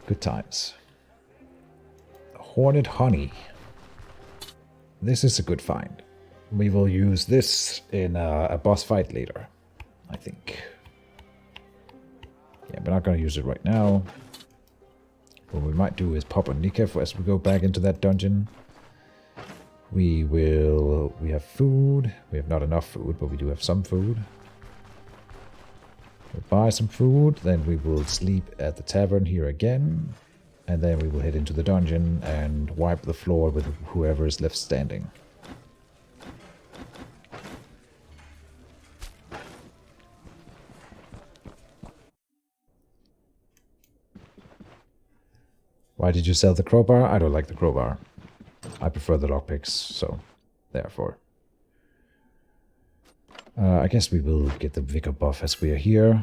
Good times. Hornet honey. This is a good find. We will use this in a boss fight later, I think. Yeah, we're not going to use it right now. What we might do is pop a Nikef as we go back into that dungeon. We have food. We have not enough food, but we do have some food. We'll buy some food, then we will sleep at the tavern here again. And then we will head into the dungeon and wipe the floor with whoever is left standing. Why did you sell the crowbar? I don't like the crowbar. I prefer the lockpicks, so therefore. I guess we will get the Vicar buff as we are here.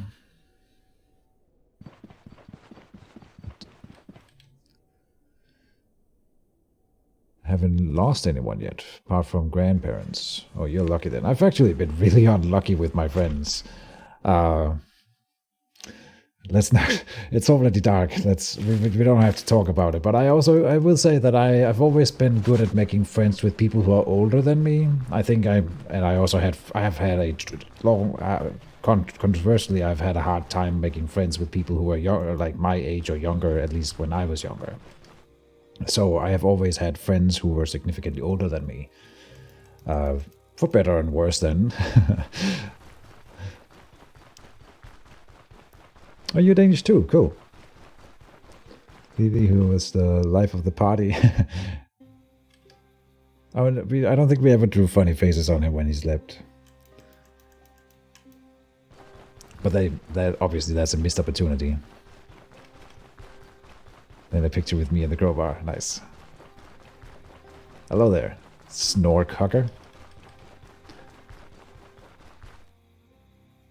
Haven't lost anyone yet, apart from grandparents. Oh, you're lucky then. I've actually been really unlucky with my friends. Let's not. It's already dark. We don't have to talk about it. But I will say that I've always been good at making friends with people who are older than me. I think I have had a long. Controversially, I've had a hard time making friends with people who are younger, like my age or younger. At least when I was younger. So I have always had friends who were significantly older than me. For better and worse then. Oh, you're Danish too. Cool. Lily, who was the life of the party. I don't think we ever drew funny faces on him when he slept. But obviously that's a missed opportunity. Then a picture with me and the crowbar. Nice. Hello there, Snork Hugger.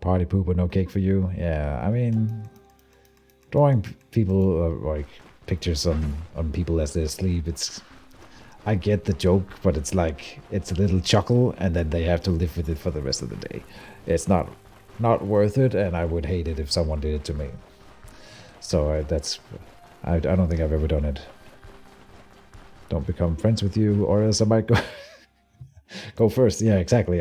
Party pooper, no cake for you. Yeah, I mean, drawing people like pictures on people as they asleep. I get the joke, but it's like it's a little chuckle, and then they have to live with it for the rest of the day. It's not worth it, and I would hate it if someone did it to me. So I don't think I've ever done it. Don't become friends with you, or else I might go first. Yeah, exactly.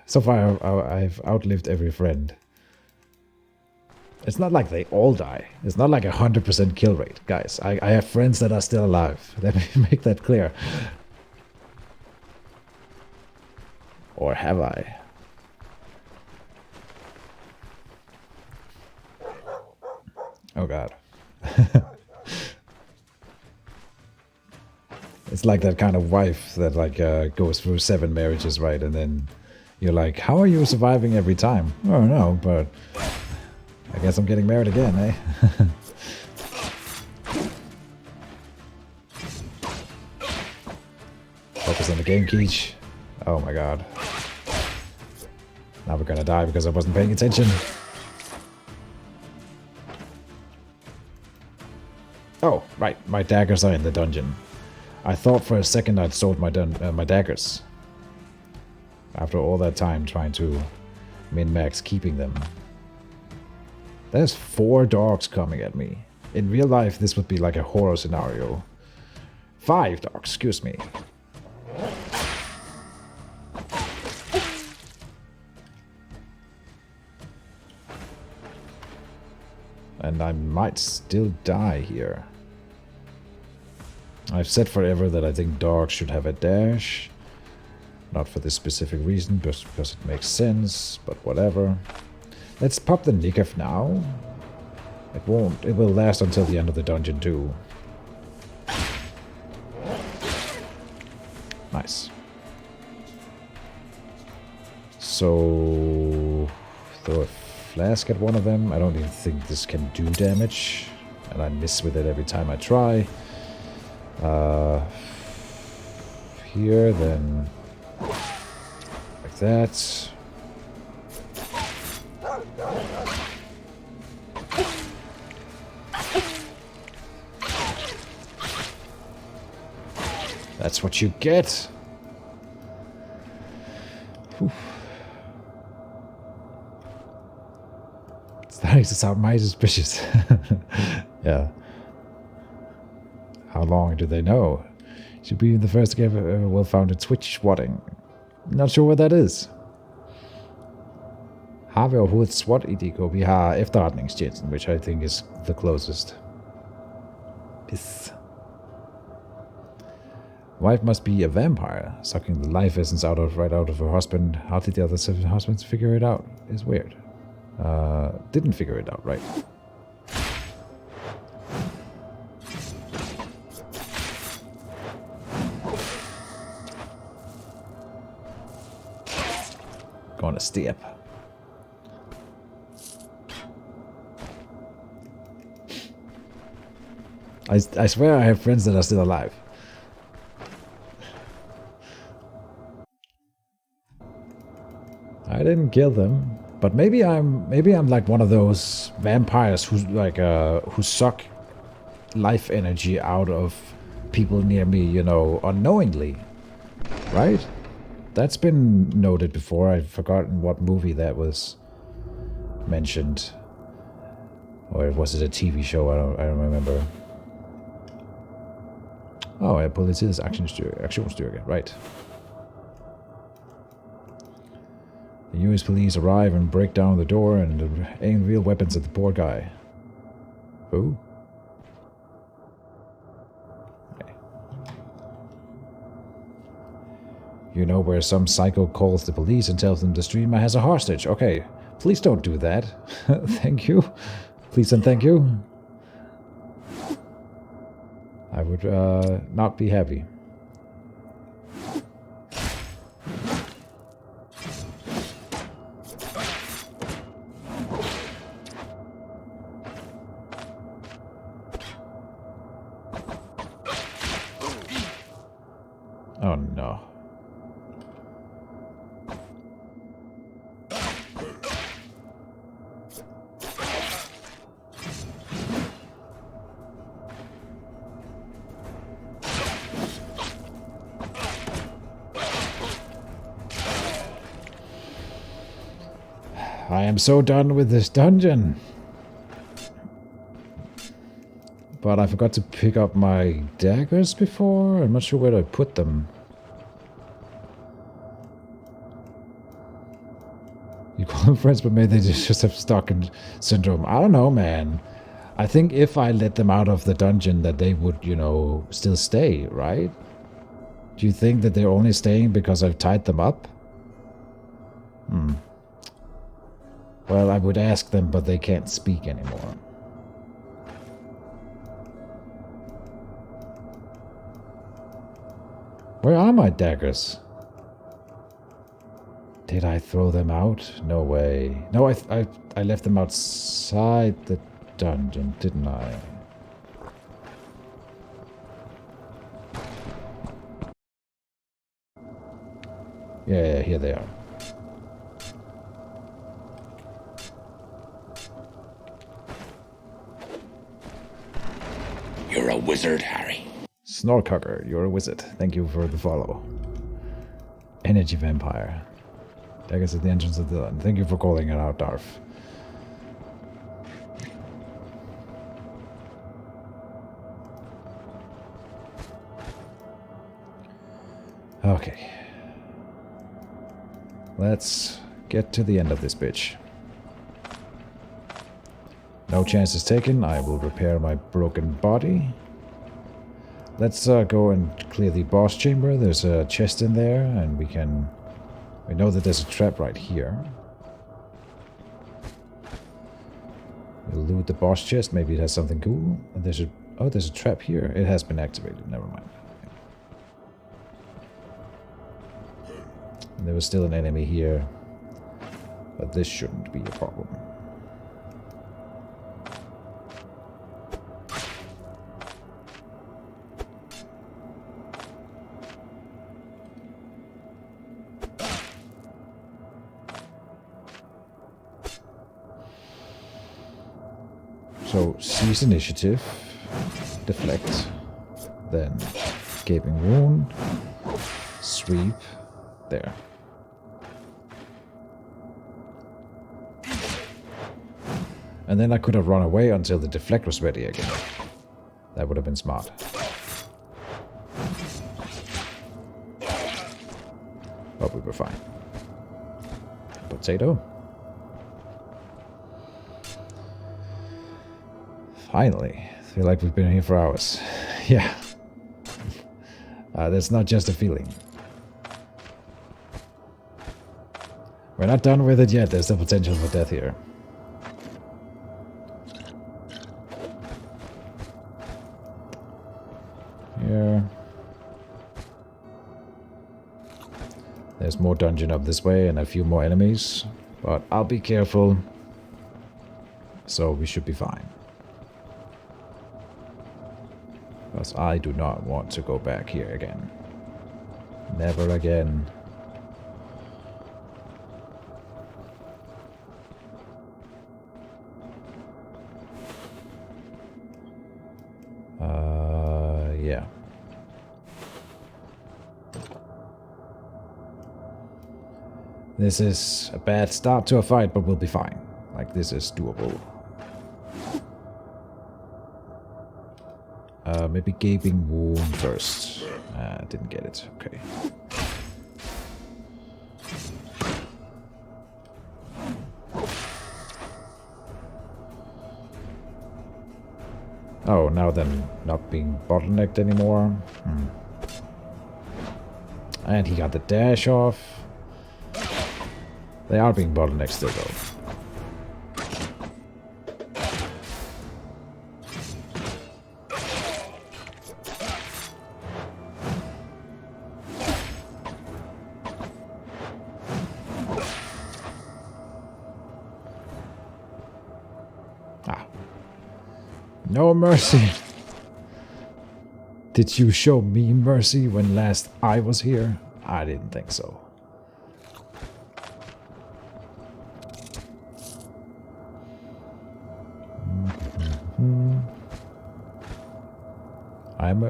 So far I've outlived every friend. It's not like they all die. It's not like 100% kill rate, guys. I have friends that are still alive. Let me make that clear. Or have I? Oh god. It's like that kind of wife that like goes through 7 marriages, right? And then you're like, how are you surviving every time? Oh no, but I guess I'm getting married again, eh? Focus on the game, Keech. Oh my god. Now we're gonna die because I wasn't paying attention. Oh, right, my daggers are in the dungeon. I thought for a second I'd sold my daggers. After all that time trying to min-max keeping them. There's 4 dogs coming at me. In real life, this would be like a horror scenario. 5 dogs, excuse me. And I might still die here. I've said forever that I think dogs should have a dash. Not for this specific reason, just because it makes sense, but whatever. Let's pop the Nikef now. It will last until the end of the dungeon too. Nice. So throw a flask at one of them. I don't even think this can do damage. And I miss with it every time I try. Here, then like that. That's what you get. Whew. It's starting to sound mighty suspicious. Yeah. How long do they know? Should be the first ever well-founded Twitch swatting. Not sure what that is. Har vi overhovedet SWAT i DK? Vi har efterretningstjenesten, which I think is the closest. Piss. Wife must be a vampire, sucking the life essence right out of her husband. How did the other 7 husbands figure it out? It's weird. Didn't figure it out, right? Gonna step. I swear I have friends that are still alive. I didn't kill them, but maybe I'm like one of those vampires who who suck life energy out of people near me, you know, unknowingly, right? That's been noted before. I've forgotten what movie that was mentioned, or was it a TV show? I don't remember. Oh, yeah, politiets aktionsstyrke, right. The US police arrive and break down the door and aim real weapons at the poor guy. Who? Okay. You know where some psycho calls the police and tells them the streamer has a hostage. Okay, please don't do that. Thank you. Please and thank you. I would not be happy. Oh no. I am so done with this dungeon. But I forgot to pick up my daggers before. I'm not sure where I put them. You call them friends, but maybe they just have Stockholm syndrome. I don't know, man. I think if I let them out of the dungeon that they would, you know, still stay, right? Do you think that they're only staying because I've tied them up? Well, I would ask them, but they can't speak anymore. Where are my daggers? Did I throw them out? No way. No, I left them outside the dungeon, didn't I? Yeah, here they are. You're a wizard, Harry. Snorkhugger, you're a wizard. Thank you for the follow. Energy vampire. Daggers at the entrance of the dungeon. Thank you for calling it out, Darf. Okay. Let's get to the end of this bitch. No chances taken. I will repair my broken body. Let's go and clear the boss chamber. There's a chest in there, and we know that there's a trap right here. We'll loot the boss chest. Maybe it has something cool. And there's a trap here. It has been activated. Never mind. And there was still an enemy here, but this shouldn't be a problem. So, seize initiative, deflect, then gaping wound, sweep, there. And then I could have run away until the deflect was ready again. That would have been smart. But we were fine. Potato. Finally. I feel like we've been here for hours. Yeah. That's not just a feeling. We're not done with it yet. There's still potential for death here. Here. There's more dungeon up this way and a few more enemies. But I'll be careful. So we should be fine. Because I do not want to go back here again. Never again. Yeah. This is a bad start to a fight, but we'll be fine. Like, this is doable. Maybe gaping wound first. Didn't get it. Okay. Oh, now then not being bottlenecked anymore. And he got the dash off. They are being bottlenecked still though. No mercy. Did you show me mercy when last I was here? I didn't think so.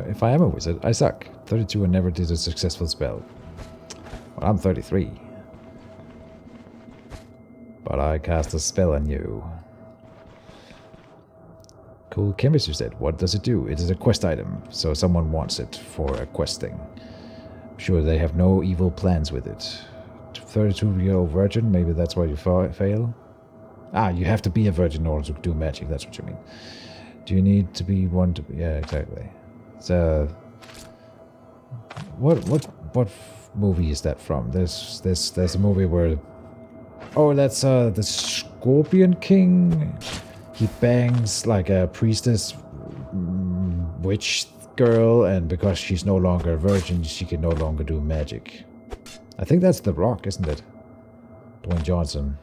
If I am a wizard, I suck. 32 and never did a successful spell. Well, I'm 33. But I cast a spell on you. Cool chemistry set. What does it do? It is a quest item, so someone wants it for a quest thing. I'm sure they have no evil plans with it. 32-year-old virgin, maybe that's why you fail? Ah, you have to be a virgin in order to do magic, that's what you mean. Do you need to be one to be... Yeah, exactly. So... What movie is that from? There's a movie where... Oh, that's the Scorpion King... He bangs like a priestess witch girl, and because she's no longer a virgin, she can no longer do magic. I think that's The Rock, isn't it? Dwayne Johnson.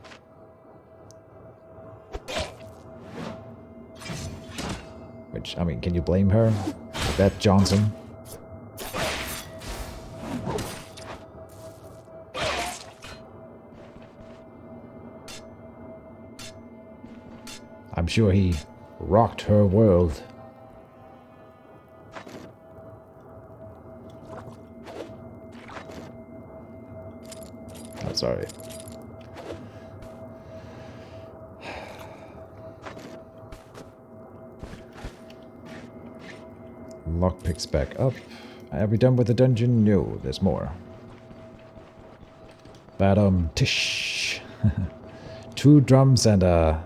Which, I mean, can you blame her? Is that Johnson? I'm sure he rocked her world. Oh, sorry. Lockpicks back up. Are we done with the dungeon? No, there's more. Tish. 2 drums and a...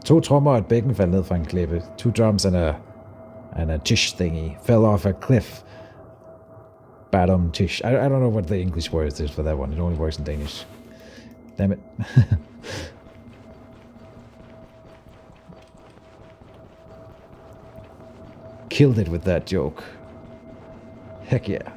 2 trommer og et bækken faldt ned fra en klippe. 2 drums and a tish thingy fell off a cliff. Tish. I don't know what the English word is for that one. It only works in Danish. Damn it. Killed it with that joke. Heck yeah.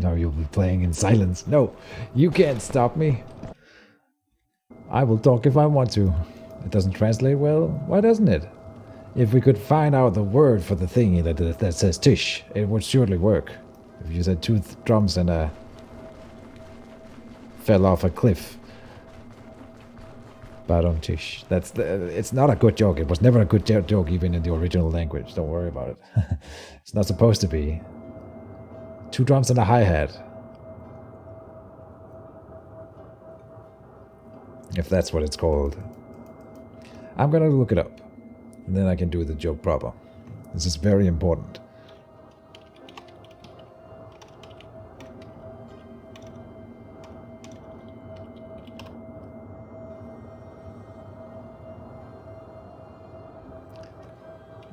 Now you'll be playing in silence. No, you can't stop me. I will talk if I want to. It doesn't translate well. Why doesn't it? If we could find out the word for the thingy that says tish, it would surely work. If you said 2 drums and fell off a cliff. Barontish. It's not a good joke. It was never a good joke even in the original language. Don't worry about it. It's not supposed to be. 2 drums and a hi-hat. If that's what it's called. I'm gonna look it up. And then I can do the joke proper. This is very important.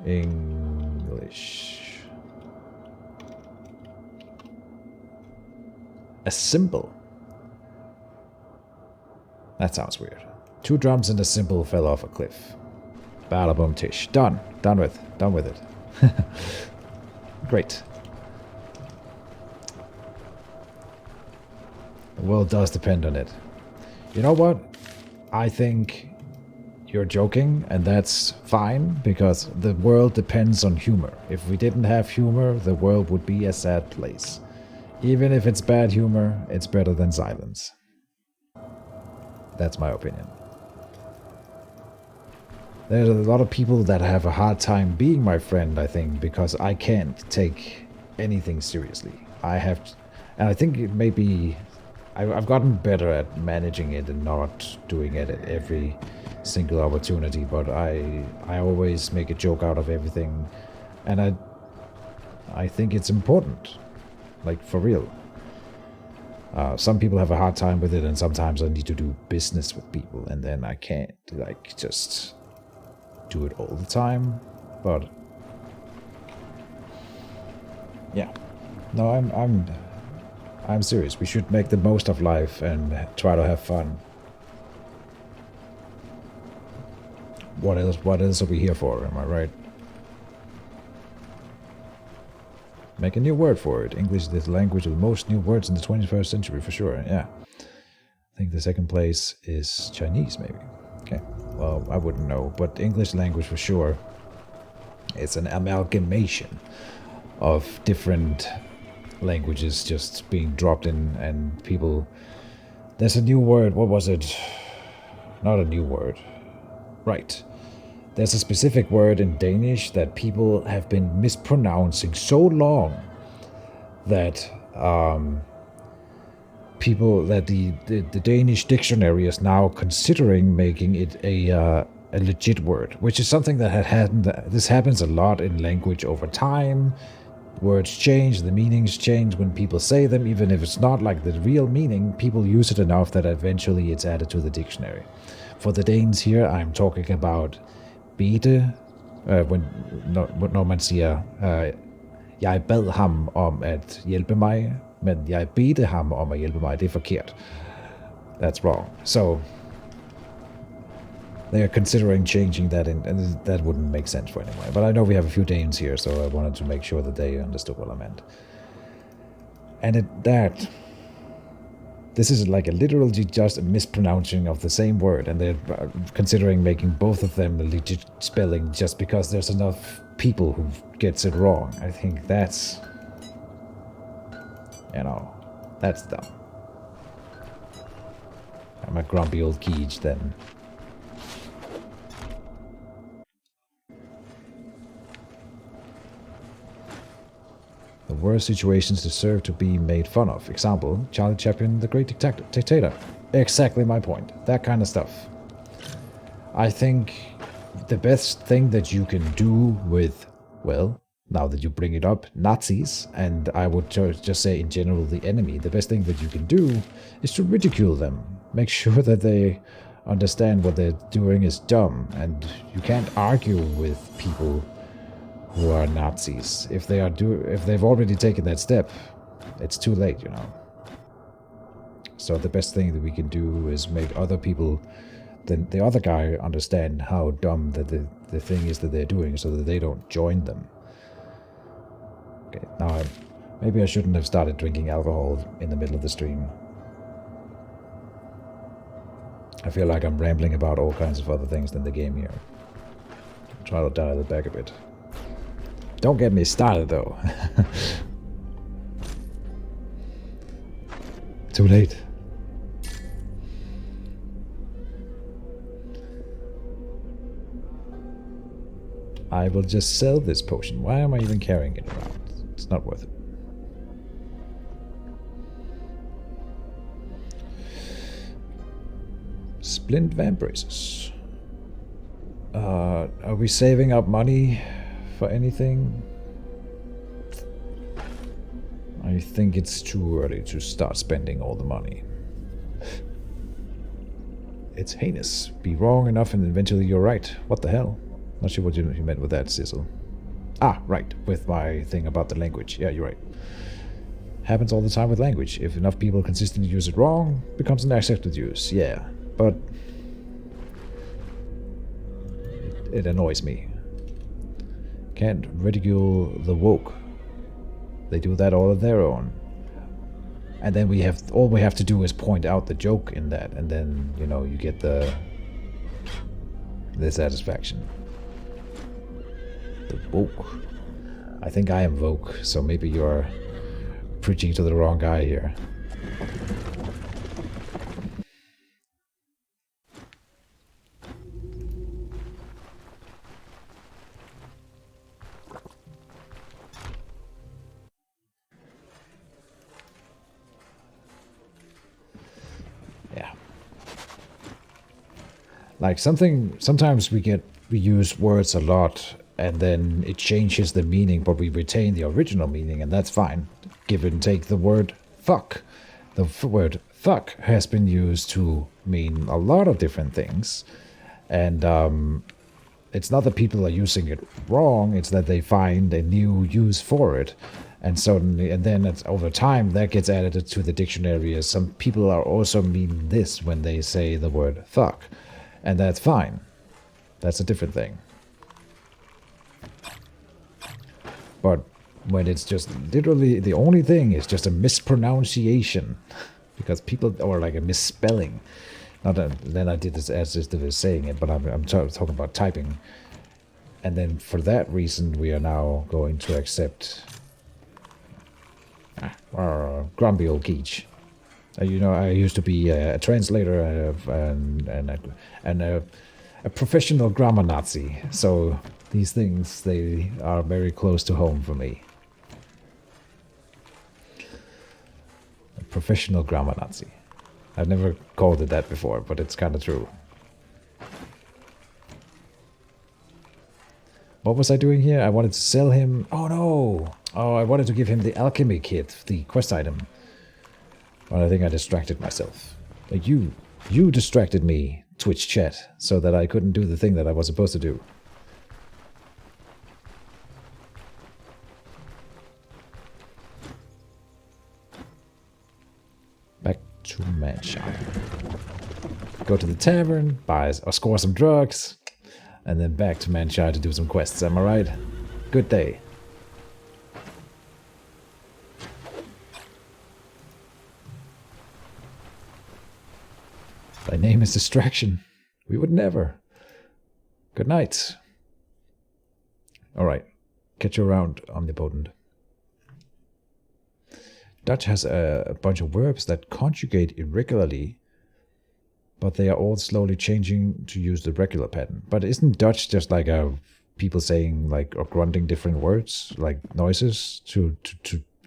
English. A cymbal. That sounds weird. 2 drums and a cymbal fell off a cliff. Bada tish. Done. Done with it. Great. The world does depend on it. You know what? I think you're joking, and that's fine, because the world depends on humor. If we didn't have humor, the world would be a sad place. Even if it's bad humor, it's better than silence. That's my opinion. There's a lot of people that have a hard time being my friend, I think, because I can't take anything seriously. And I think it may be... I've gotten better at managing it and not doing it at every single opportunity, but I always make a joke out of everything, and I think it's important, like for real. Some people have a hard time with it, and sometimes I need to do business with people, and then I can't like just do it all the time. But yeah, no, I'm serious. We should make the most of life and try to have fun. What else are we here for? Am I right? Make a new word for it. English is the language with the most new words in the 21st century, for sure. Yeah. I think the second place is Chinese, maybe. Okay. Well, I wouldn't know, but English language for sure. It's an amalgamation of different languages just being dropped in, and people... There's a new word. What was it? Not a new word. Right. There's a specific word in Danish that people have been mispronouncing so long that the Danish dictionary is now considering making it a legit word, which is something that this happens a lot in language over time. Words change, the meanings change when people say them, even if it's not like the real meaning. People use it enough that eventually it's added to the dictionary. For the Danes here, I'm talking about bede, når man siger, jeg bad ham om at hjælpe mig, men jeg bedte ham om at hjælpe mig. Det er forkert. That's wrong. So they are considering changing that, and that wouldn't make sense for anyone. But I know we have a few Danes here, so I wanted to make sure that they understood what I meant. And this is like a literally just a mispronouncing of the same word, and they're considering making both of them a legit spelling just because there's enough people who gets it wrong. I think that's, that's dumb. I'm a grumpy old Keej then. The worst situations deserve to be made fun of. Example, Charlie Chaplin, the great dictator. Exactly my point. That kind of stuff. I think the best thing that you can do with, well, now that you bring it up, Nazis, and I would just say in general the enemy, the best thing that you can do is to ridicule them. Make sure that they understand what they're doing is dumb, and you can't argue with people who are Nazis. If they've already taken that step, it's too late, So the best thing that we can do is make other people, the other guy, understand how dumb that the thing is that they're doing, so that they don't join them. Okay, now maybe I shouldn't have started drinking alcohol in the middle of the stream. I feel like I'm rambling about all kinds of other things than the game here. I'll try to dial it back a bit. Don't get me started, though. Too late. I will just sell this potion. Why am I even carrying it around? It's not worth it. Splint vambraces. Are we saving up money for anything? I think it's too early to start spending all the money. It's heinous. Be wrong enough and eventually you're right. What the hell? Not sure what you meant with that, Sizzle. Ah, right. With my thing about the language. Yeah, you're right. Happens all the time with language. If enough people consistently use it wrong, it becomes an accepted use. Yeah, but it annoys me. Can't ridicule the woke. They do that all on their own. And then all we have to do is point out the joke in that, and then, you know, you get the satisfaction. The woke. I think I am woke, so maybe you're preaching to the wrong guy here. Yeah. Like sometimes we use words a lot and then it changes the meaning, but we retain the original meaning, and that's fine. Give and take the word fuck. The word fuck has been used to mean a lot of different things, and it's not that people are using it wrong, it's that they find a new use for it. And suddenly, and then over time, that gets added to the dictionary as some people are also mean this when they say the word fuck. And that's fine. That's a different thing. But when it's just literally the only thing is just a mispronunciation, because people, or like a misspelling. Not that, then I did this as if they were saying it, but I'm talking about typing. And then for that reason, we are now going to accept grumpy old Keej. You know, I used to be a translator and a professional grammar Nazi, so these things, they are very close to home for me. A professional grammar Nazi. I've never called it that before, but it's kind of true. What was I doing here? I wanted to sell him... Oh no! Oh, I wanted to give him the alchemy kit, the quest item. But I think I distracted myself. Like you distracted me, Twitch chat, so that I couldn't do the thing that I was supposed to do. Back to Manshire. Go to the tavern, buy or score some drugs, and then back to Manshire to do some quests, am I right? Good day. Thy name is Distraction. We would never. Good night. Alright. Catch you around, Omnipotent. Dutch has a bunch of verbs that conjugate irregularly, but they are all slowly changing to use the regular pattern. But isn't Dutch just like people saying like or grunting different words, like noises, to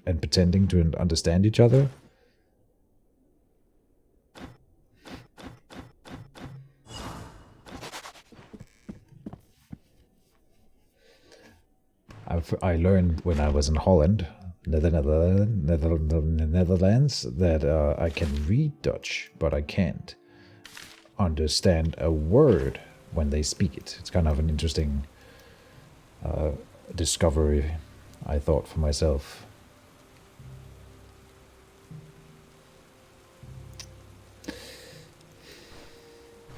and pretending to understand each other? I learned when I was in Holland, Netherlands, that I can read Dutch, but I can't understand a word when they speak it. It's kind of an interesting discovery, I thought for myself.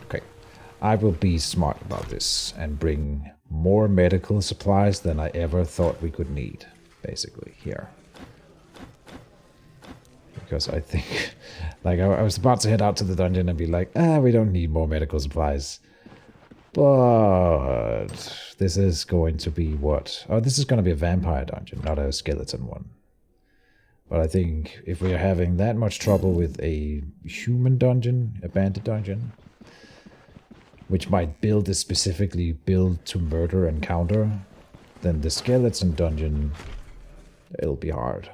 Okay, I will be smart about this and bring more medical supplies than I ever thought we could need, basically, here. Because I think, like, I was about to head out to the dungeon and be like, we don't need more medical supplies. But this is going to be what? Oh, this is going to be a vampire dungeon, not a skeleton one. But I think if we are having that much trouble with a human dungeon, a bandit dungeon, which might build is specifically built to murder and counter, then the skeleton dungeon, it'll be hard.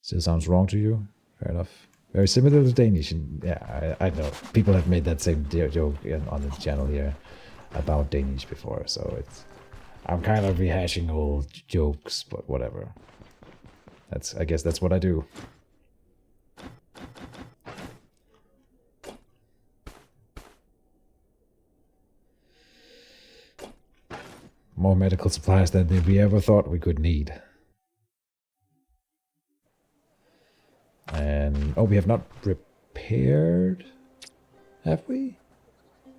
Still sounds wrong to you? Fair enough. Very similar to Danish. Yeah, I know. People have made that same joke on the channel here about Danish before, so I'm kind of rehashing old jokes, but whatever. I guess that's what I do. More medical supplies than we ever thought we could need. And oh, we have not repaired. Have we?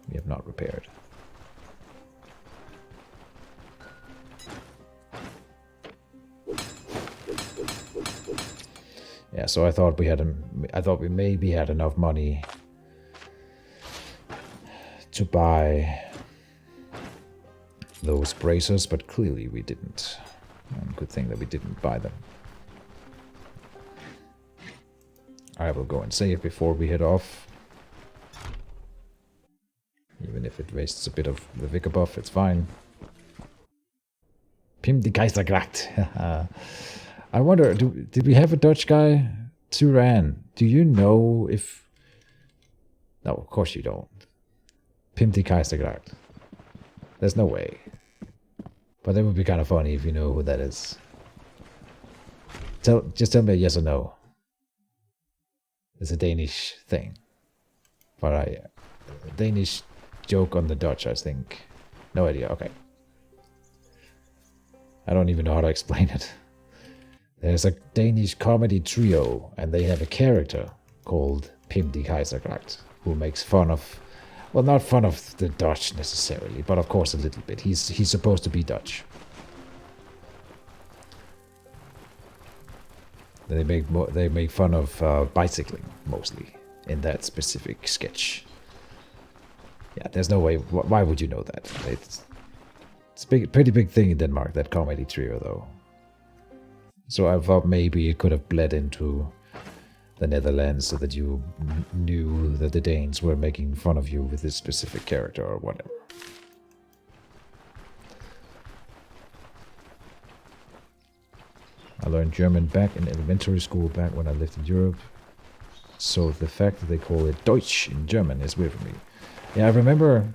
We have not repaired. Yeah, so I thought we maybe had enough money to buy those bracers, but clearly we didn't. Good thing that we didn't buy them. I will go and save before we head off. Even if it wastes a bit of the Vicar buff, it's fine. Pim die Geistergracht. I wonder, did we have a Dutch guy? Turan, do you know if... No, of course you don't. Pim die Geistergracht. There's no way. But that would be kind of funny if you know who that is. Just tell me a yes or no. It's a Danish thing. But a Danish joke on the Dutch, I think. No idea, okay. I don't even know how to explain it. There's a Danish comedy trio, and they have a character called Pim die Keisergracht, who makes fun of, well, not fun of the Dutch necessarily, but of course a little bit. He's supposed to be Dutch. They make fun of bicycling mostly in that specific sketch. Yeah, there's no way. Why would you know that? It's a pretty big thing in Denmark, that comedy trio, though. So I thought maybe it could have bled into the Netherlands so that you knew that the Danes were making fun of you with this specific character or whatever. I learned German back in elementary school back when I lived in Europe. So the fact that they call it Deutsch in German is weird for me. Yeah, I remember...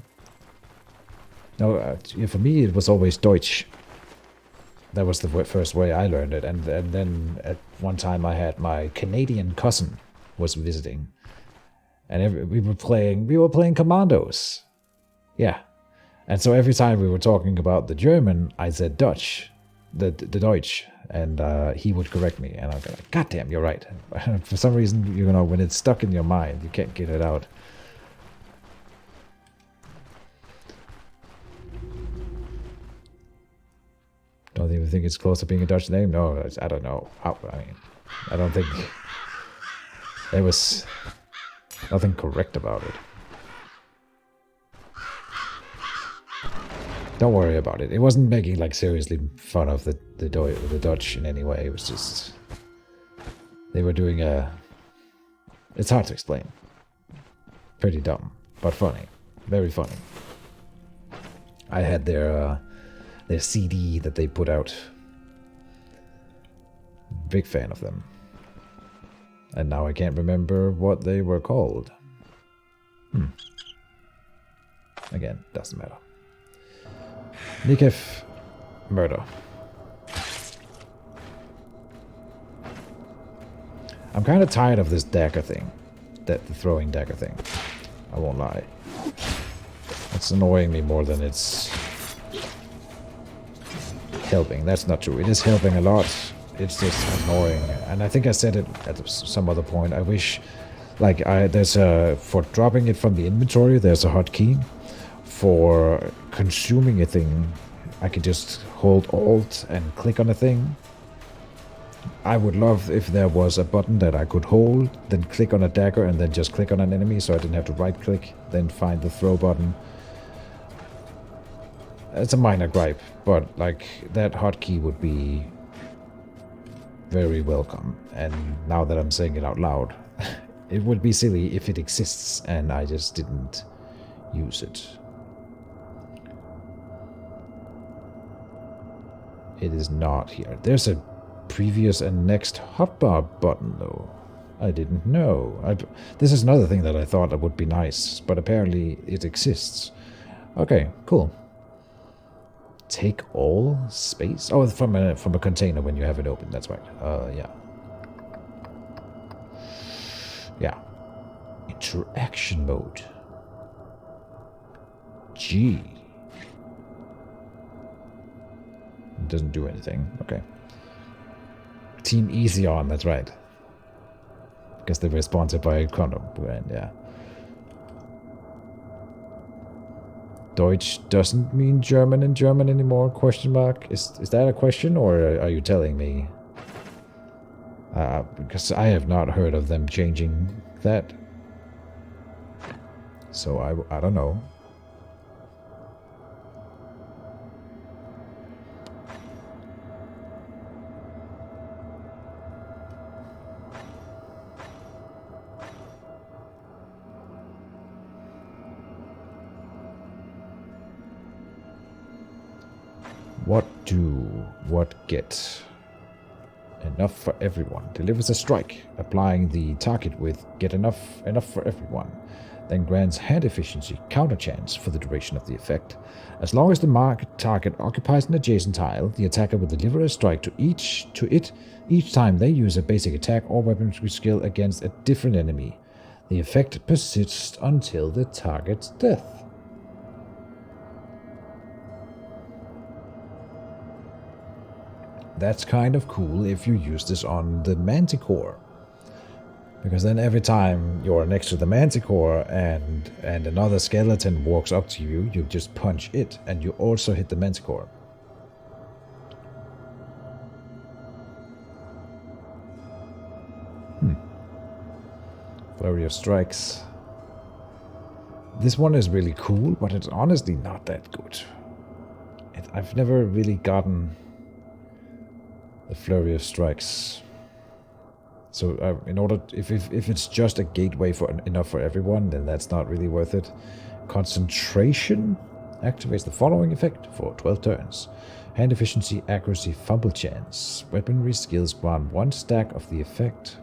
No, for me it was always Deutsch. That was the first way I learned it. And then at one time I had my Canadian cousin was visiting. And we were playing Commandos. Yeah. And so every time we were talking about the German, I said Dutch. The Deutsch. And he would correct me. And I'd be like, God damn, you're right. For some reason, you know, when it's stuck in your mind, you can't get it out. Don't even think it's close to being a Dutch name. No, I don't know. I don't think there was nothing correct about it. Don't worry about it. It wasn't making like seriously fun of the Dutch in any way. It was just they were doing a. It's hard to explain. Pretty dumb, but funny, very funny. I had their CD that they put out. Big fan of them. And now I can't remember what they were called. Again, doesn't matter. Nikef murder. I'm kind of tired of this dagger thing. The throwing dagger thing. I won't lie. It's annoying me more than it's helping. That's not true. It is helping a lot. It's just annoying. And I think I said it at some other point. I wish, like, there's a, for dropping it from the inventory, there's a hotkey. For consuming a thing, I could just hold Alt and click on a thing. I would love if there was a button that I could hold, then click on a dagger, and then just click on an enemy, so I didn't have to right-click, then find the throw button. It's a minor gripe, but like that hotkey would be very welcome. And now that I'm saying it out loud, it would be silly if it exists and I just didn't use it. It is not here. There's a previous and next hotbar button, though. I didn't know. This is another thing that I thought that would be nice, but apparently it exists. Okay, cool. Take all space? Oh, from a container when you have it open. That's right. Yeah. Yeah. Interaction mode. G. It doesn't do anything. Okay. Team Easy On, that's right. Because they were sponsored by a condom brand, yeah. Deutsch doesn't mean German in German anymore, question mark. Is that a question, or are you telling me? Because I have not heard of them changing that. So I don't know. What do, what get? Enough for everyone. Delivers a strike, applying the target with get enough for everyone. Then grants hand efficiency, counter chance for the duration of the effect. As long as the marked target occupies an adjacent tile, the attacker will deliver a strike to it each time they use a basic attack or weaponry skill against a different enemy. The effect persists until the target's death. That's kind of cool if you use this on the Manticore. Because then every time you're next to the Manticore and another skeleton walks up to you, you just punch it and you also hit the Manticore. Flurry of strikes. This one is really cool, but it's honestly not that good. I've never really gotten the flurry of strikes. So in order, if it's just a gateway for enough for everyone, then that's not really worth it. Concentration activates the following effect for 12 turns. Hand efficiency, accuracy, fumble chance. Weaponry skills grant 1 stack of the effect.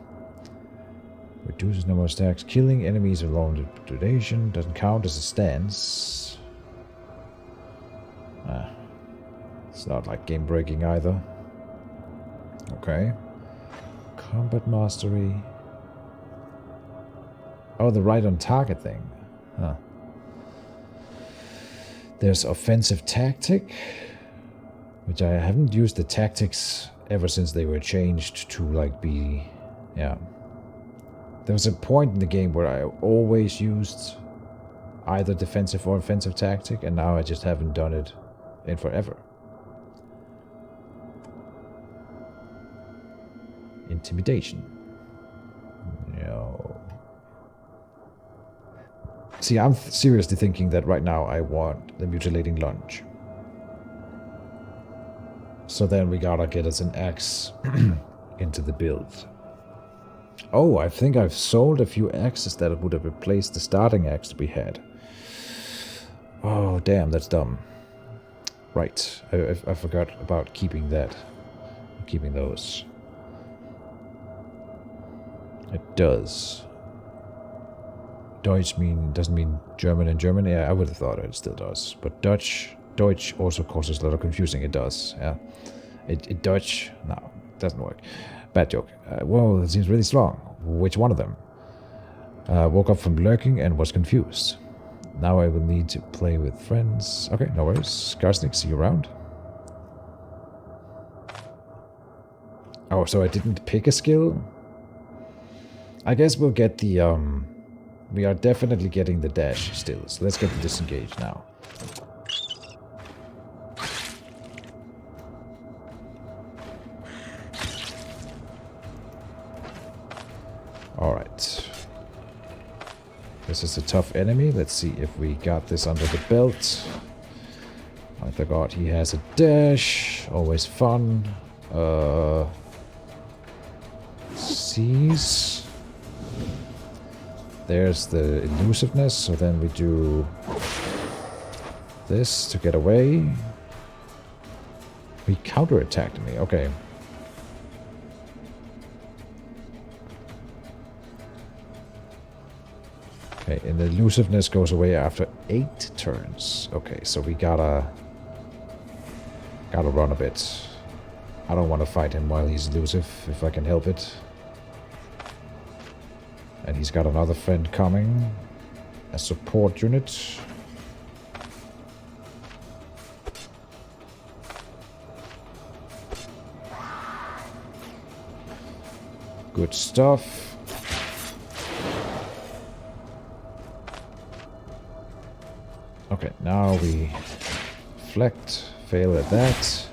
Reduces number of stacks. Killing enemies along the duration doesn't count as a stance. It's not like game breaking either. Okay. Combat mastery. Oh, the right on target thing. Huh. There's offensive tactic, which I haven't used the tactics ever since they were changed to like be, yeah. There was a point in the game where I always used either defensive or offensive tactic, and now I just haven't done it in forever. Intimidation. No. See, I'm seriously thinking that right now I want the mutilating lunge. So then we gotta get us an axe into the build. Oh, I think I've sold a few axes that would have replaced the starting axe we had. Oh, damn, that's dumb. Right, I forgot about keeping that. Keeping those. It does. Deutsch doesn't mean German in German. Yeah, I would have thought it still does. But Deutsch also causes a lot of confusing. It does. Yeah. It Deutsch. No, it doesn't work. Bad joke. Whoa, it seems really strong. Which one of them? Woke up from lurking and was confused. Now I will need to play with friends. Okay, no worries. Garsnik, see you around. Oh, so I didn't pick a skill? I guess we'll get the, we are definitely getting the dash still, so let's get the disengage now. Alright. This is a tough enemy. Let's see if we got this under the belt. I forgot he has a dash. Always fun. Seize. There's the elusiveness, so then we do this to get away. He counterattacked me. Okay. Okay, and the elusiveness goes away after 8 turns. Okay, so we gotta run a bit. I don't want to fight him while he's elusive, if I can help it. And he's got another friend coming. A support unit. Good stuff. Okay, now we deflect, fail at that.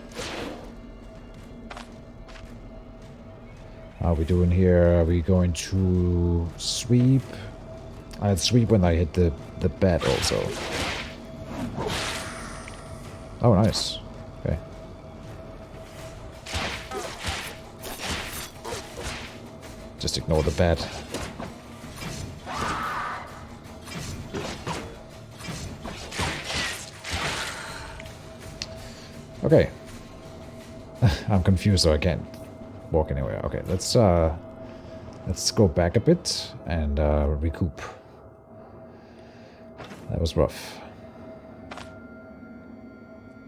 How are we doing here? Are we going to sweep? I had sweep when I hit the bat also. Oh, nice. Okay. Just ignore the bat. Okay. I'm confused, so I can't walk anywhere. Okay, let's go back a bit and recoup. That was rough.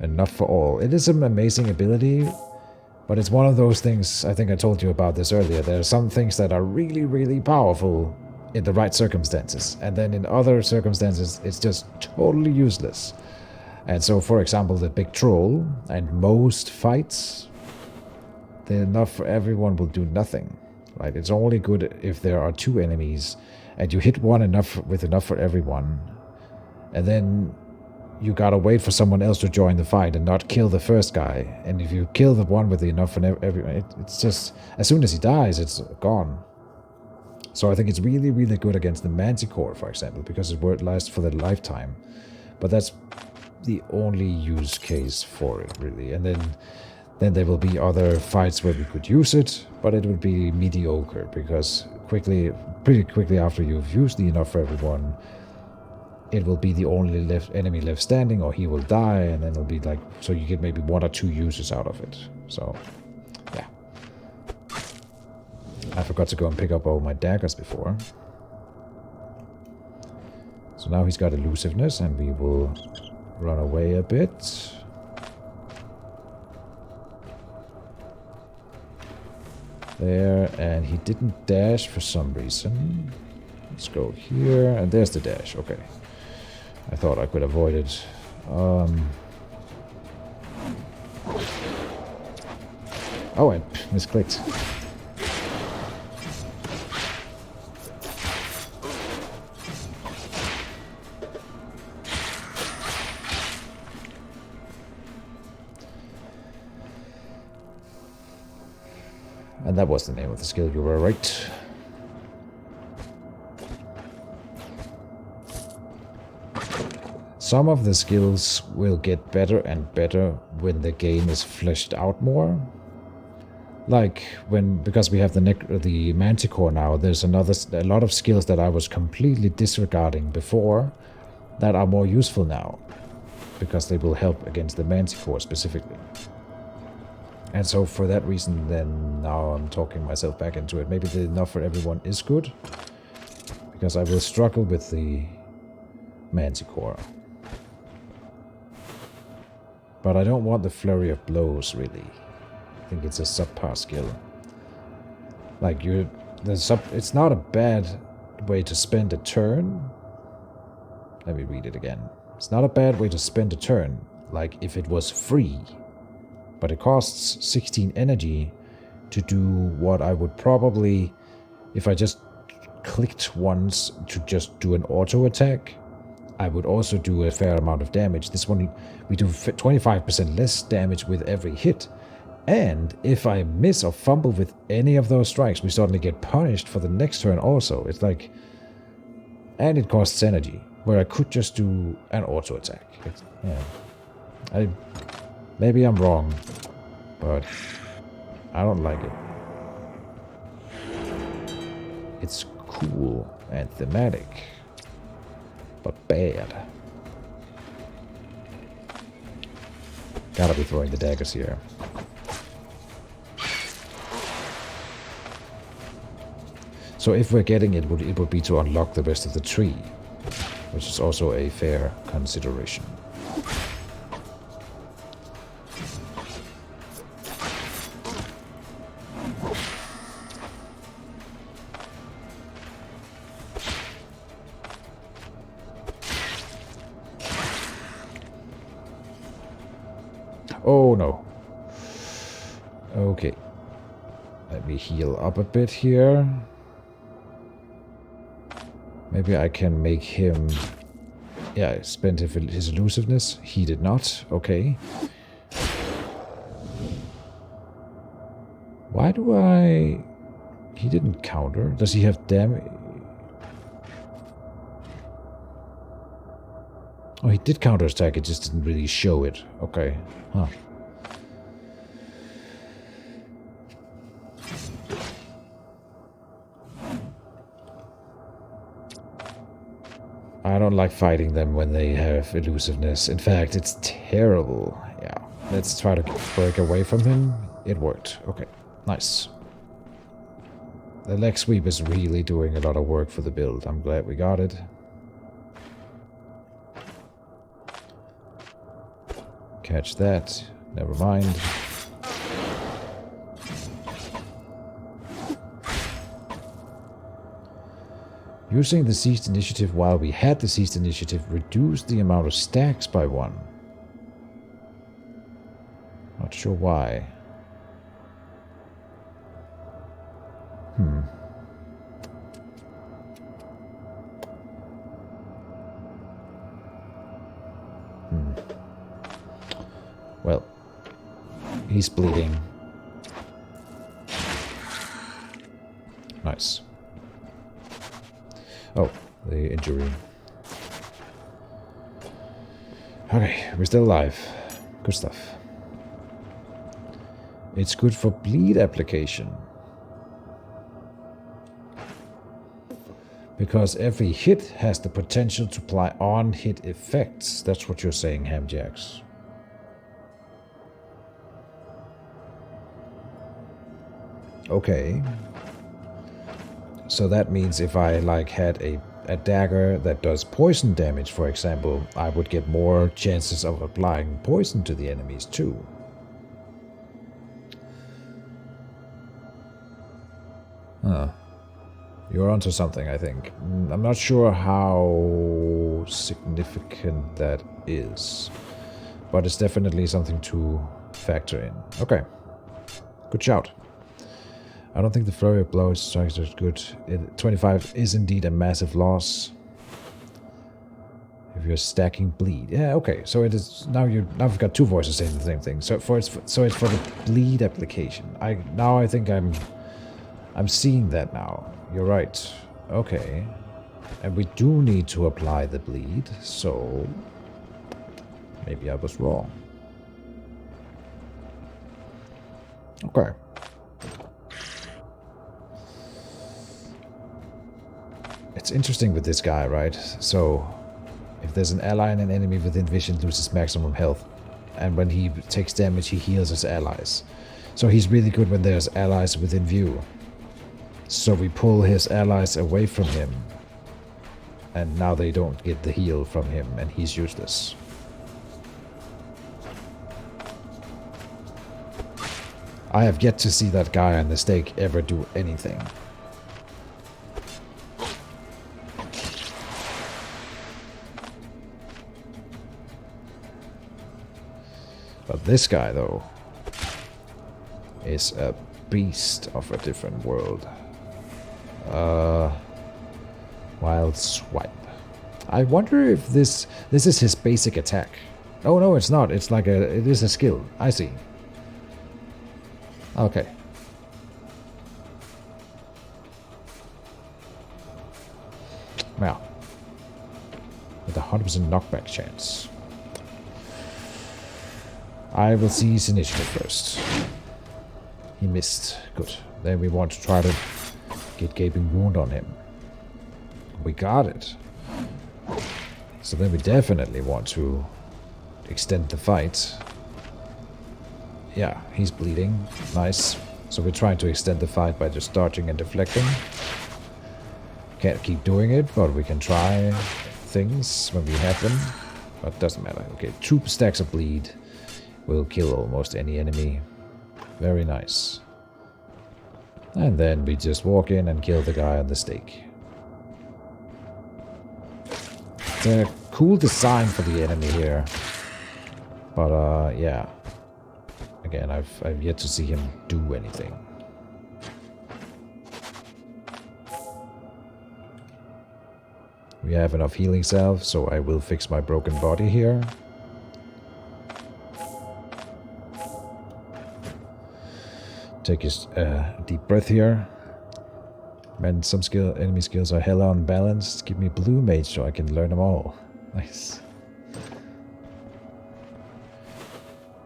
Enough for all. It is an amazing ability, but it's one of those things, I think I told you about this earlier. There are some things that are really, really powerful in the right circumstances, and then in other circumstances, it's just totally useless. And so, for example, the big troll and most fights, the enough for everyone will do nothing. Right? It's only good if there are 2 enemies and you hit one with enough for everyone. And then you gotta wait for someone else to join the fight and not kill the first guy. And if you kill the one with the enough for everyone, it's just, as soon as he dies, it's gone. So I think it's really, really good against the Manticore, for example, because it lasts for the lifetime. But that's the only use case for it, really. And then there will be other fights where we could use it, but it would be mediocre, because pretty quickly after you've used the enough for everyone, it will be the only enemy left standing, or he will die, and then it'll be like, so you get maybe 1 or 2 uses out of it. So, yeah. I forgot to go and pick up all my daggers before. So now he's got elusiveness, and we will run away a bit. There, and he didn't dash for some reason. Let's go here, and there's the dash. Okay. I thought I could avoid it. Oh, I misclicked. And that was the name of the skill, you were right. Some of the skills will get better and better when the game is fleshed out more. Like because we have the Manticore now, there's a lot of skills that I was completely disregarding before that are more useful now, because they will help against the Manticore specifically. And so for that reason, then now I'm talking myself back into it. Maybe the enough for everyone is good, because I will struggle with the Manticore. But I don't want the flurry of blows, really. I think it's a subpar skill. Like it's not a bad way to spend a turn. Let me read it again. It's not a bad way to spend a turn, like if it was free. But it costs 16 energy to do what I would probably, if I just clicked once to just do an auto attack, I would also do a fair amount of damage. This one, we do 25% less damage with every hit. And if I miss or fumble with any of those strikes, we suddenly get punished for the next turn also. It's like, and it costs energy, where I could just do an auto attack. Yeah. Maybe I'm wrong, but I don't like it. It's cool and thematic, but bad. Gotta be throwing the daggers here. So if we're getting it, it would be to unlock the rest of the tree, which is also a fair consideration. Oh no. Okay. Let me heal up a bit here. Maybe I can make him... Yeah, spend his elusiveness. He did not. Okay. Why do I... He didn't counter. Does he have damage? Oh, he did counter attack. It just didn't really show it. Okay. Huh. I don't like fighting them when they have elusiveness. In fact, it's terrible. Yeah. Let's try to break away from him. It worked. Okay. Nice. The leg sweep is really doing a lot of work for the build. I'm glad we got it. Catch that. Never mind. Using the seized initiative while we had the seized initiative reduced the amount of stacks by 1. Not sure why. Well, he's bleeding. Nice. Oh, the injury. Okay, we're still alive. Good stuff. It's good for bleed application. Because every hit has the potential to apply on-hit effects. That's what you're saying, Hamjacks. Okay. So that means if I like had a dagger that does poison damage, for example, I would get more chances of applying poison to the enemies too. Huh. You're onto something, I think. I'm not sure how significant that is, but it's definitely something to factor in. Okay. Good shout. I don't think the flurry of blows strikes are good. 25 is indeed a massive loss. If you're stacking bleed. Yeah, okay. So it is now we've got two voices saying the same thing. So it's for the bleed application. I think I'm seeing that now. You're right. Okay. And we do need to apply the bleed, so maybe I was wrong. Okay. It's interesting with this guy, right? So, if there's an ally and an enemy within vision loses maximum health, and when he takes damage, he heals his allies. So he's really good when there's allies within view. So we pull his allies away from him, and now they don't get the heal from him, and he's useless. I have yet to see that guy on the stake ever do anything. But this guy, though, is a beast of a different world. Wild swipe. I wonder if this is his basic attack. Oh no, it's not. It's like it is a skill. I see. Okay. Now, with a 100% knockback chance. I will see his initiative first. He missed. Good. Then we want to try to get Gaping Wound on him. We got it. So then we definitely want to extend the fight. yeah, he's bleeding. Nice. So we're trying to extend the fight by just dodging and deflecting. Can't keep doing it, but we can try things when we have them. But it doesn't matter. Okay, 2 stacks of bleed will kill almost any enemy. Very nice. And then we just walk in and kill the guy on the stake. It's a cool design for the enemy here. But yeah. Again, I've yet to see him do anything. We have enough healing salve, so I will fix my broken body here. Take a deep breath here. Man, some enemy skills are hella unbalanced. Give me blue mage so I can learn them all. Nice.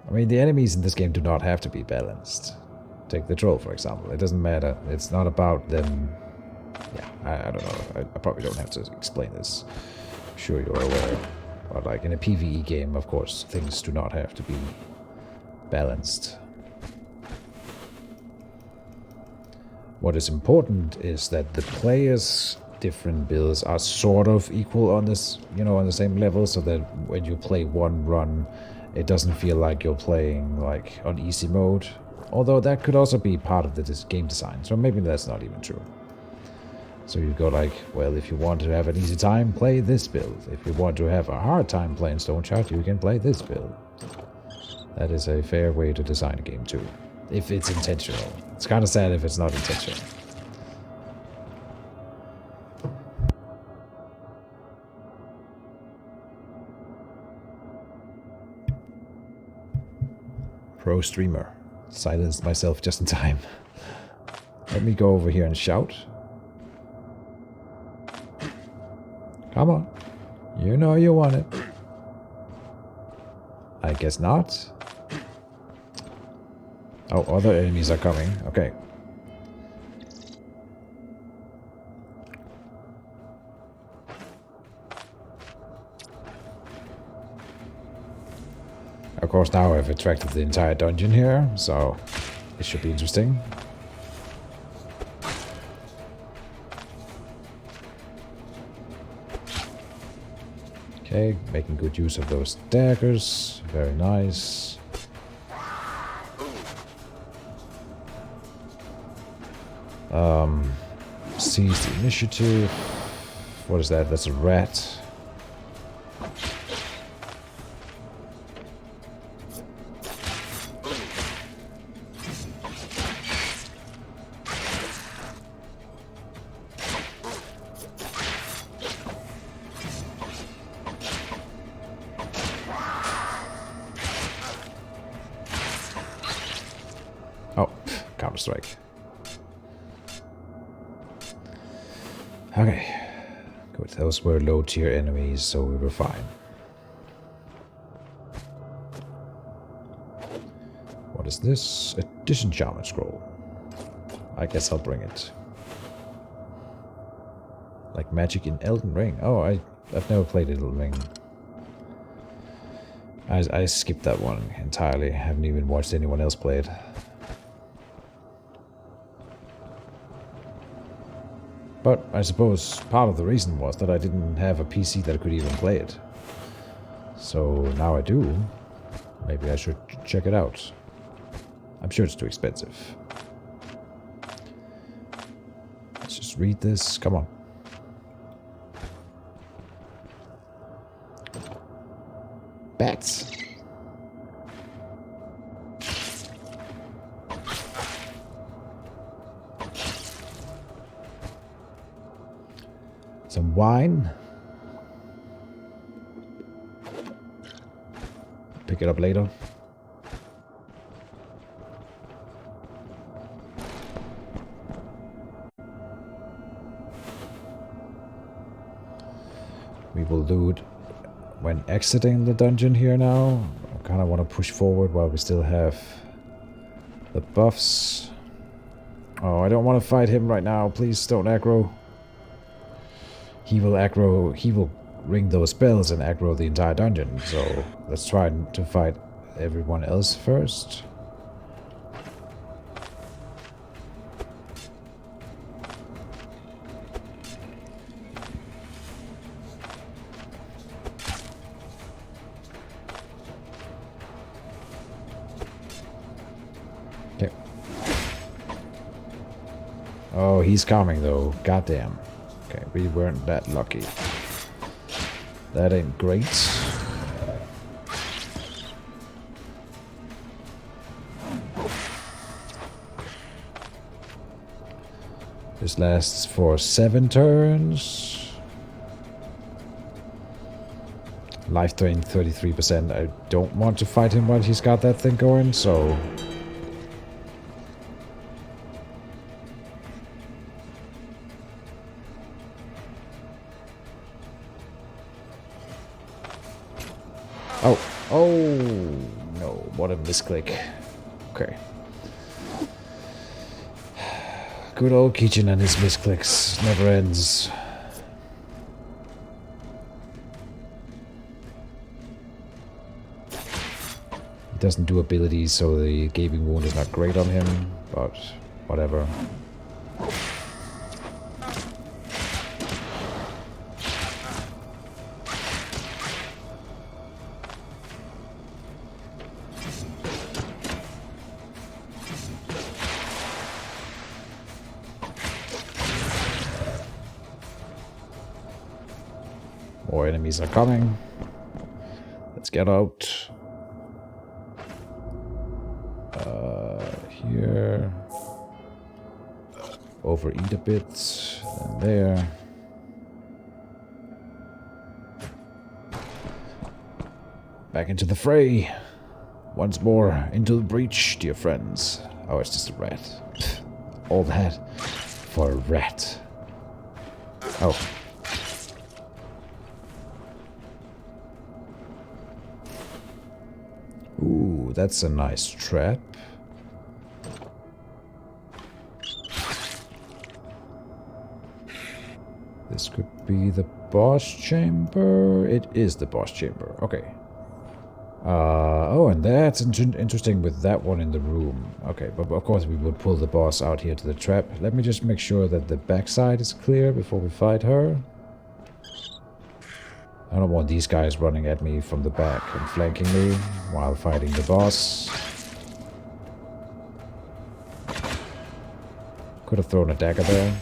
I mean, the enemies in this game do not have to be balanced. Take the troll, for example. It doesn't matter. It's not about them. Yeah, I don't know. I probably don't have to explain this. I'm sure you're aware. But like in a PvE game, of course, things do not have to be balanced. What is important is that the players' different builds are sort of equal on this, you know, on the same level, so that when you play one run, it doesn't feel like you're playing like on easy mode. Although that could also be part of the game design, so maybe that's not even true. So you go like, well, if you want to have an easy time, play this build. If you want to have a hard time playing Stoneshard, you can play this build. That is a fair way to design a game too. If it's intentional. It's kind of sad if it's not intentional. Pro streamer. Silenced myself just in time. Let me go over here and shout. Come on. You know you want it. I guess not. Oh, other enemies are coming. Okay. Of course, now I've attracted the entire dungeon here, so it should be interesting. Okay, making good use of those daggers. Very nice. Seize the initiative. What is that? That's a rat. Oh, Counter-Strike. Okay. Good. Those were low-tier enemies, so we were fine. What is this? A disenchantment scroll. I guess I'll bring it. Like magic in Elden Ring. Oh, I've never played Elden Ring. I skipped that one entirely. Haven't even watched anyone else play it. But I suppose part of the reason was that I didn't have a PC that could even play it. So now I do. Maybe I should check it out. I'm sure it's too expensive. Let's just read this. Come on. Bats. Some wine. Pick it up later. We will loot when exiting the dungeon here now. I kind of want to push forward while we still have the buffs. Oh, I don't want to fight him right now. Please don't aggro. He will aggro, he will ring those spells and aggro the entire dungeon. So let's try to fight everyone else first. Oh, he's coming though. Goddamn. Okay, we weren't that lucky. That ain't great. This lasts for 7 turns. Life drain 33%. I don't want to fight him while he's got that thing going, so... Oh, oh, no, what a misclick. Okay. Good old Keejchen and his misclicks. Never ends. He doesn't do abilities, so the gaping wound is not great on him, but whatever. More enemies are coming. Let's get out. Here. Overeat a bit. And there. Back into the fray. Once more into the breach, dear friends. Oh, it's just a rat. All that for a rat. Oh. Ooh, that's a nice trap. This could be the boss chamber. It is the boss chamber. Okay. Oh, and that's interesting with that one in the room. Okay, but of course we will pull the boss out here to the trap. Let me just make sure that the backside is clear before we fight her. I don't want these guys running at me from the back and flanking me while fighting the boss. Could have thrown a dagger there.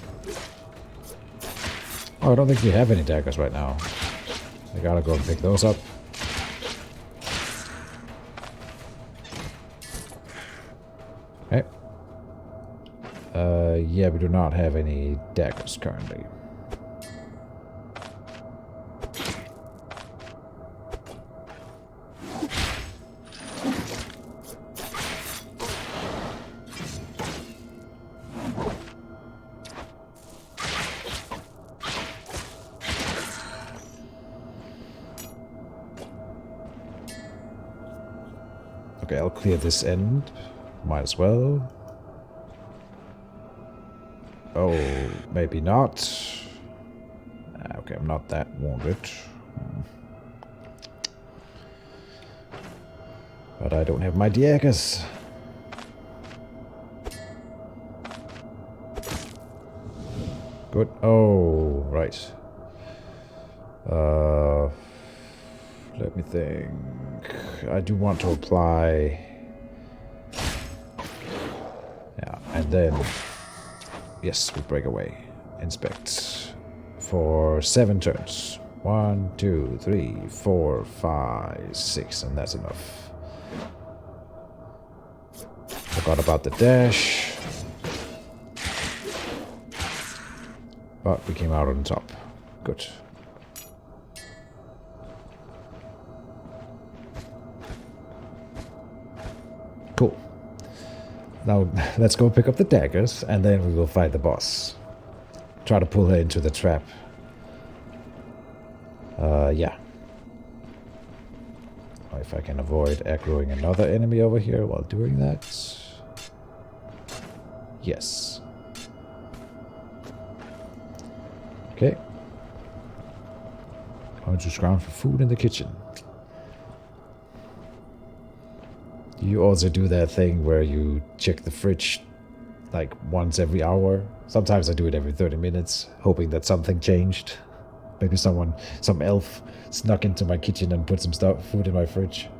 Oh, I don't think we have any daggers right now. I gotta go and pick those up. Okay. Yeah, we do not have any daggers currently. Okay, I'll clear this end. Might as well. Oh, maybe not. Okay, I'm not that wounded. But I don't have my daggers. Good. Oh, right. Let me think. I do want to apply. Yeah, and then yes, we break away. Inspect for 7 turns. 1, 2, 3, 4, 5, 6, and that's enough. Forgot about the dash. But we came out on top. Good. Cool. Now let's go pick up the daggers and then we will fight the boss. Try to pull her into the trap. Yeah. If I can avoid aggroing another enemy over here while doing that. Yes. Okay. Going to scrounge for food in the kitchen. You also do that thing where you check the fridge like once every hour. Sometimes I do it every 30 minutes, hoping that something changed. Maybe some elf snuck into my kitchen and put some food in my fridge.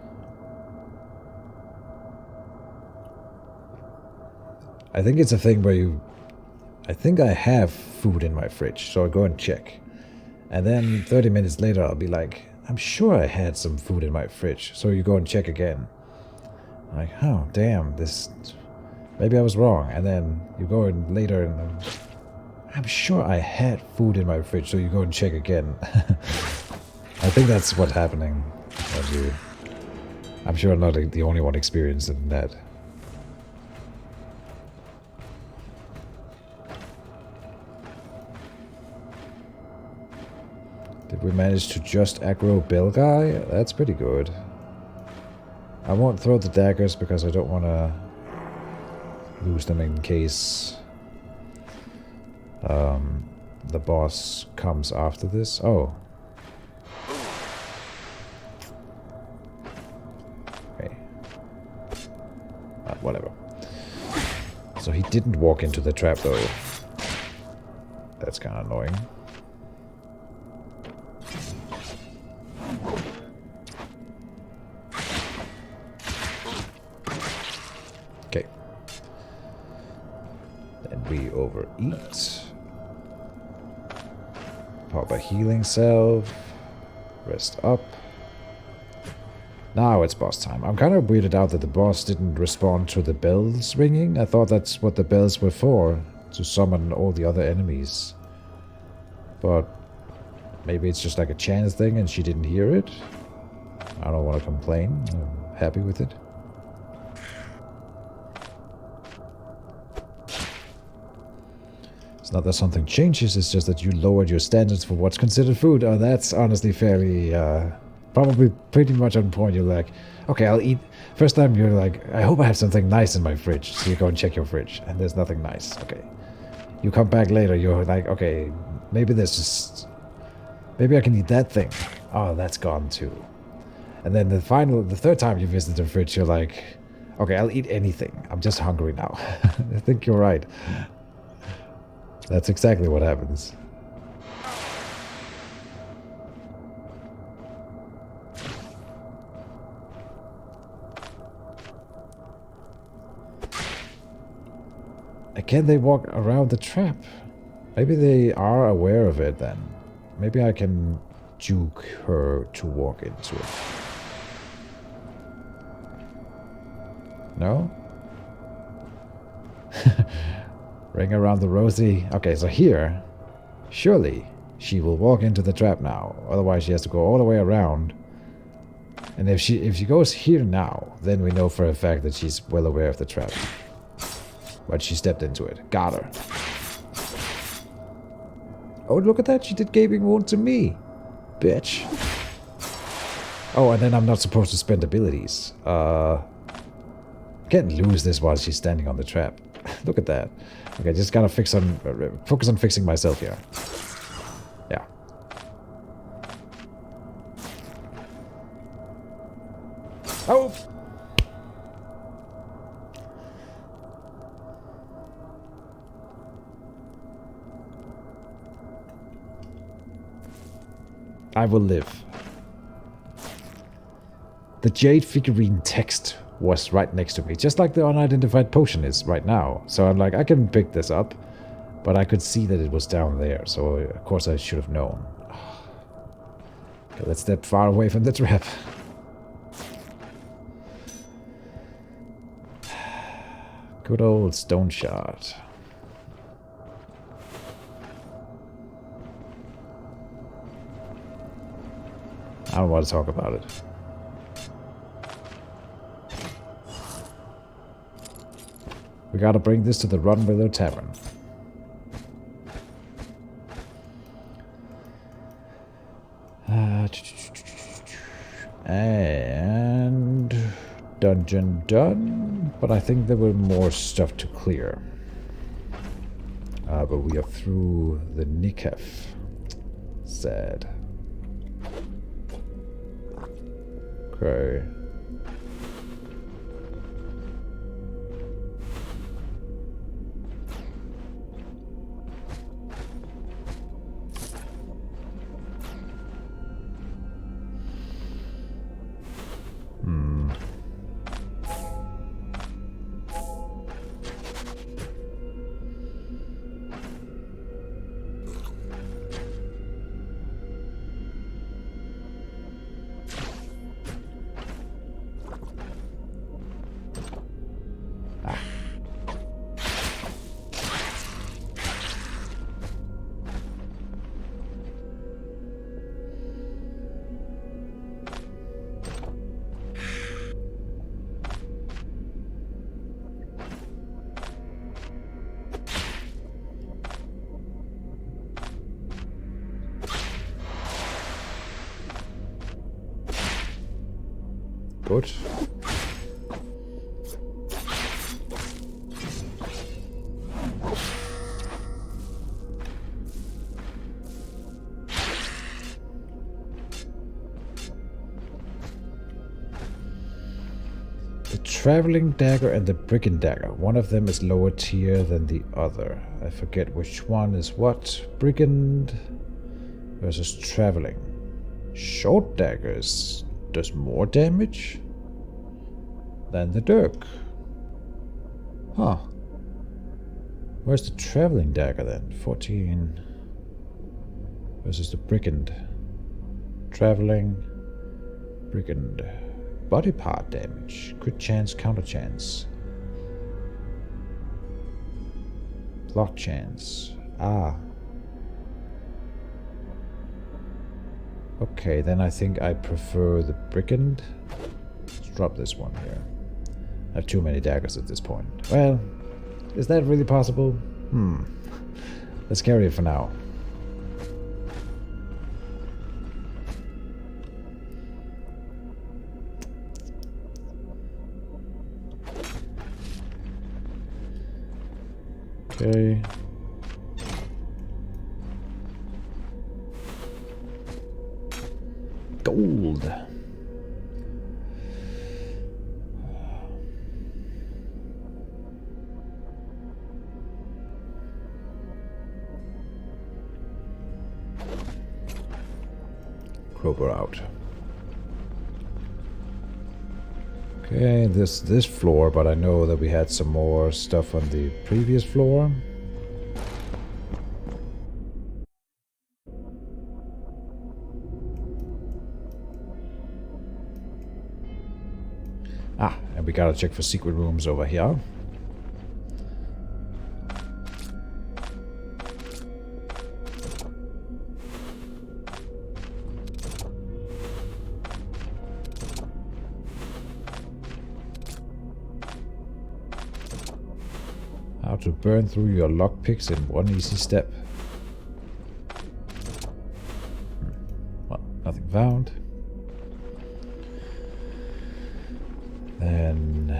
I think it's a thing where you I think I have food in my fridge, so I go and check. And then 30 minutes later, I'll be like, I'm sure I had some food in my fridge. So you go and check again. Like, oh, damn, this... Maybe I was wrong. And then you go in later and... I'm sure I had food in my fridge, so you go and check again. I think that's what's happening. I'm sure I'm not the only one experiencing that. Did we manage to just aggro Bill guy? That's pretty good. I won't throw the daggers because I don't want to lose them in case the boss comes after this. Oh. Okay. Whatever. So he didn't walk into the trap though. That's kind of annoying. Okay. Then we overeat. Pop a healing salve. Rest up. Now it's boss time. I'm kind of weirded out that the boss didn't respond to the bells ringing. I thought that's what the bells were for. To summon all the other enemies. But maybe it's just like a chance thing and she didn't hear it. I don't want to complain. I'm happy with it. It's not that something changes, it's just that you lowered your standards for what's considered food. Oh, that's honestly fairly, probably pretty much on point. You're like, okay, I'll eat. First time you're like, I hope I have something nice in my fridge. So you go and check your fridge, and there's nothing nice. Okay. You come back later, you're like, okay, maybe there's just... Maybe I can eat that thing. Oh, that's gone too. And then the third time you visit the fridge, you're like, okay, I'll eat anything. I'm just hungry now. I think you're right. That's exactly what happens. Again, they walk around the trap. Maybe they are aware of it then. Maybe I can juke her to walk into it. No? Ring around the rosy. Okay, so here, surely she will walk into the trap now. Otherwise, she has to go all the way around. And if she goes here now, then we know for a fact that she's well aware of the trap. But she stepped into it. Got her. Oh, look at that. She did gaping wound to me. Bitch. Oh, and then I'm not supposed to spend abilities. Can't lose this while she's standing on the trap. Look at that. Okay, just gotta focus on fixing myself here. Yeah. Oh! I will live. The jade figurine text was right next to me, just like the unidentified potion is right now. So I'm like, I can pick this up, but I could see that it was down there, so of course I should have known. Okay, let's step far away from the trap. Good old Stoneshard. I don't want to talk about it. We gotta bring this to the Run Willow Tavern. And dungeon done, but I think there were more stuff to clear. But we are through the Nikef. Sad. Okay. Good. Traveling dagger and the brigand dagger. One of them is lower tier than the other. I forget which one is what. Brigand versus traveling. Short daggers does more damage than the dirk. Huh. Where's the traveling dagger then? 14 versus the brigand. Traveling brigand. Body part damage. Crit chance, counter chance. Block chance. Ah. Okay, then I think I prefer the brigand. Let's drop this one here. I have too many daggers at this point. Well, is that really possible? Let's carry it for now. Okay. Gold. Crowbar out. Okay, this floor, but I know that we had some more stuff on the previous floor. Ah, and we gotta check for secret rooms over here. How to burn through your lockpicks in one easy step. Well, nothing found. Then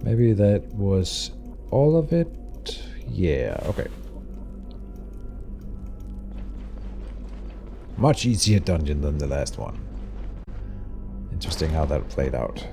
maybe that was all of it. Yeah, okay. Much easier dungeon than the last one. Interesting how that played out.